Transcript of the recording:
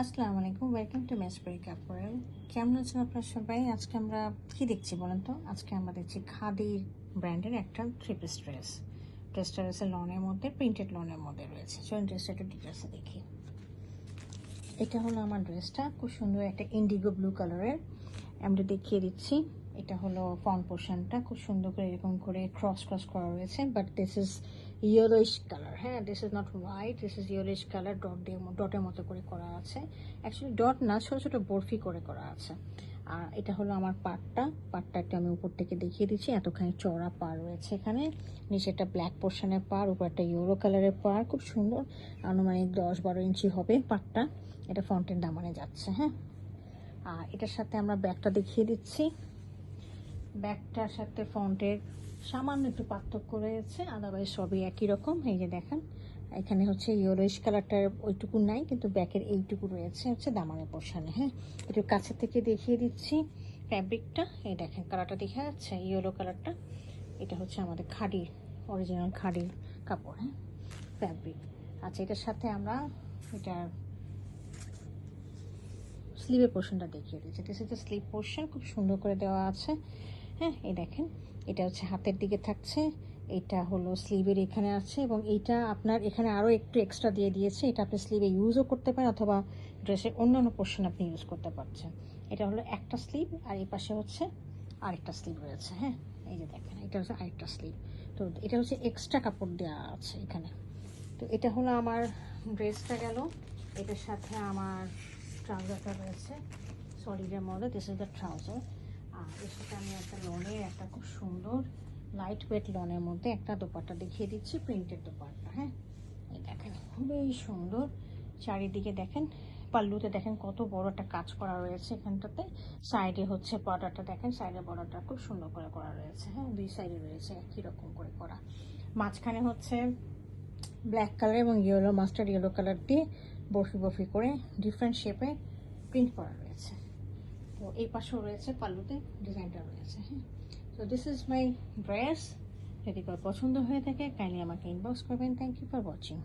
আসসালামু আলাইকুম, welcome to মেসপ্রিক apparel. কেমন আছেন আপনারা সবাই? আজকে আমরা কি দেখছি বলেন তো? আজকে আমরা দেখছি খাদির ব্র্যান্ডের একটা থ্রি পিস ড্রেস। ড্রেসটা রয়েছে লনের মধ্যে, প্রিন্টেড লনের মধ্যে রয়েছে। চলুন ড্রেসটা একটু ডিটেলসে দেখি। এটা হলো আমার ড্রেসটা, খুব সুন্দর একটা ইন্ডিগো ব্লু কালারের। আমরা দেখিয়ে দিচ্ছি। এটা হলো ফ্রন্ট পোর্শনটা, খুব সুন্দর করে এরকম করে ক্রস ক্রস করা রয়েছে, but this is yellowish colour. হ্যাঁ, this is not white, this is yellowish colour. ডটের মতো করে করা আছে। অ্যাকচুয়ালি ডট না, ছোটো ছোটো বরফি করে করা আছে। আর এটা হলো আমার পাটটা একটু আমি উপর থেকে দেখিয়ে দিচ্ছি। এতখানি চড়া পার রয়েছে এখানে। নিচে একটা ব্ল্যাক পোর্শনের পার, উপর একটা ইয়েলো কালারের পার, খুব সুন্দর। আনুমানিক 10-12 ইঞ্চি হবে পাটটা। এটা ফ্রন্টের দামানে যাচ্ছে। হ্যাঁ, আর এটার সাথে আমরা ব্যাগটা দেখিয়ে দিচ্ছি। ব্যাগটার সাথে ফ্রন্টের সামান্য একটু পার্থক্য রয়েছে, আদারওয়াইজ সবই একই রকম। এই যে দেখেন, এখানে হচ্ছে ইয়েলোইশ কালারটার ওইটুকু নাই, কিন্তু ব্যাকের এইটুকু রয়েছে হচ্ছে দামানের পোর্শনে। হ্যাঁ, একটু কাছে থেকে দেখিয়ে দিচ্ছি ফ্যাব্রিকটা। এই দেখেন, কালারটা দেখা যাচ্ছে, ইয়েলো কালারটা। এটা হচ্ছে আমাদের খাদির, অরিজিনাল খাদির কাপড়। হ্যাঁ, ফ্যাব্রিক। আচ্ছা, এটার সাথে আমরা এটার স্লিভের পোর্শনটা দেখিয়ে দিচ্ছি। This is the sleeve portion, খুব সুন্দর করে দেওয়া আছে। হ্যাঁ, এই দেখেন, এটা হচ্ছে হাতের দিকে থাকছে, এটা হলো স্লিভের এখানে আছে, এবং এইটা আপনার এখানে আরও একটু এক্সট্রা দিয়ে দিয়েছে। এটা আপনি স্লিভে ইউজও করতে পারেন, অথবা ড্রেসের অন্যান্য পোর্শন আপনি ইউজ করতে পারছেন। এটা হলো একটা স্লিভ, আর এই পাশে হচ্ছে আরেকটা স্লিভ রয়েছে। হ্যাঁ, এই যে দেখেন, এটা হচ্ছে আরেকটা স্লিভ। তো এটা হচ্ছে এক্সট্রা কাপড় দেওয়া আছে এখানে। তো এটা হলো আমার ড্রেসটা গেল। এটার সাথে আমার ট্রাউজারটা রয়েছে সলিডের মধ্যে, দিস ইজ দ্য ট্রাউজার। আর এর সাথে আমি একটা লনের, একটা খুব সুন্দর লাইট ওয়েট লনের মধ্যে একটা দোপাট্টা দেখিয়ে দিচ্ছি, প্রিন্টেড দোপাট্টা। হ্যাঁ, এই দেখেন, খুবই সুন্দর। চারিদিকে দেখেন, পাল্লুতে দেখেন কত বড় একটা কাজ করা রয়েছে এখানটাতে। সাইডে হচ্ছে বর্ডারটা দেখেন, সাইডের বর্ডারটা খুব সুন্দর করে করা রয়েছে। হ্যাঁ, দুই সাইডে রয়েছে একই রকম করে করা। মাঝখানে হচ্ছে ব্ল্যাক কালার এবং ইয়েলো, মাস্টার্ড ইয়েলো কালার দিয়ে বরফি বরফি করে ডিফারেন্ট শেপে প্রিন্ট করা রয়েছে। তো এই পাশেও রয়েছে, পাল্লুতে ডিজাইনটা রয়েছে। হ্যাঁ, তো দিস ইজ মাই ড্রেস। যদি কারো পছন্দ হয়ে থাকে কাইন্ডলি আমাকে ইনবক্স করবেন। Thank you for watching.